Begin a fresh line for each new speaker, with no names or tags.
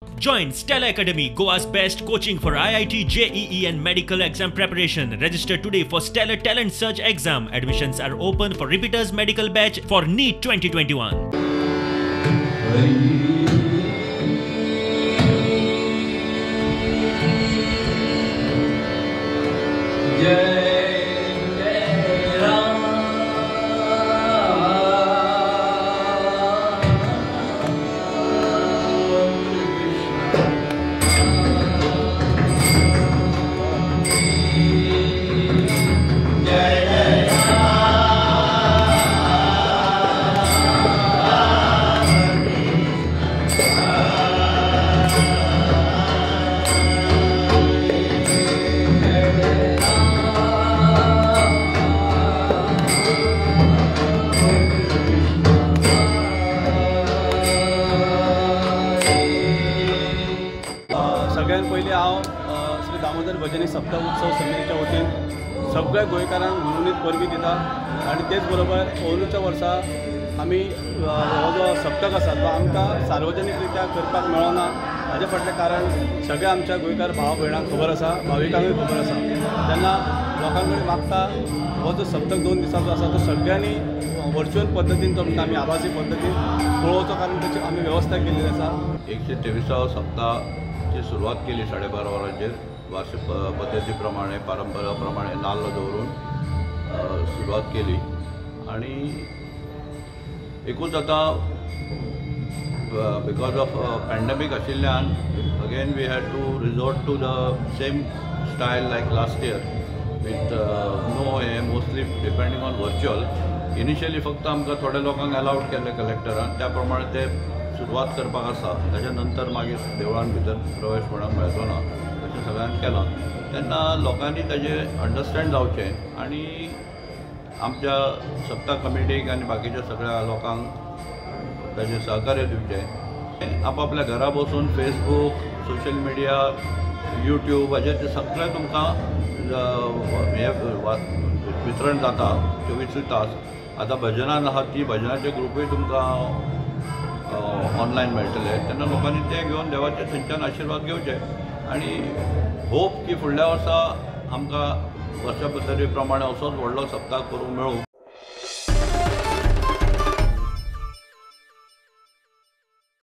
Join Stella Academy, Goa's best coaching for IIT, JEE and medical exam preparation. Register today for Stellar Talent Search exam. Admissions are open for repeaters medical batch for NEET 2021.
सगळ्यात पयलीं हांव श्री दामोदर भजनी सप्तक उत्सव समितीच्या वतीन सगळ्या गोंयकारांक मनोनीत परबी दिता आनी तेच बरोबर अंदूच्या वर्सा आमी हो जो सप्तक आसा तो आमकां सार्वजनीक रित्या करपाक मेळना. हाजे फाटलें कारण सगळ्या आमच्या गोंयकार भाव भयणांक खबर आसा, भाविकांकूय खबर आसा. तेन्ना लोकां कडेन मागता हो जो सप्तक 2 दिसांचो आसा तो सगळ्यांनी वर्च्युअल पद्दतीन तो आमी आभासी पद्दतीन पळोवचो, कारण ताची आमी वेवस्था केल्ली आसा.
123वा सप्ताहाची सुरवात केली 12:30 वरांचेर वार्षिक पद्धती प्रमाणे परंपरा प्रमाणे नाल्ल दवरून सुरवात केली. आणि एकूच आता बिकॉज ऑफ पॅन्डेमीक आशिल्ल्यान again we had to resort to the same style like last year with no हे mostly depending on virtual. Initially फक्त आमकां थोड्या लोकांक अलाउड केल्ले कलेक्टरान, त्या प्रमाणे ते सुरवात करपाक आसा. ताच्या नंतर मागीर देवळान भितर प्रवेश कोणाक मेळचो ना तशें सगळ्यांक केलां. तेन्ना लोकांनी ताजें अंडरस्टँड जावचें आनी आमच्या सप्ता कमिटीक आनी बाकीच्या सगळ्या लोकांक ताजें सहकार्य दिवचें. आपापल्या घरा बसून फेसबूक, सोशल मिडिया, यूट्यूब हाचेर ते सगळें तुमकां हे वितरण जाता 24 तास. आतां भजनान आहात ती भजनाचे ग्रुपूय तुमकां ऑनलायन मेळटले. तेन्ना लोकांनी ते घेवन देवाचे थंयच्यान आशिर्वाद घेवचे आनी होप की फुडल्या वर्सा आमकां वर्षा पद्दती प्रमाणे असोच व्हडलो सप्ताक करूंक मेळूं.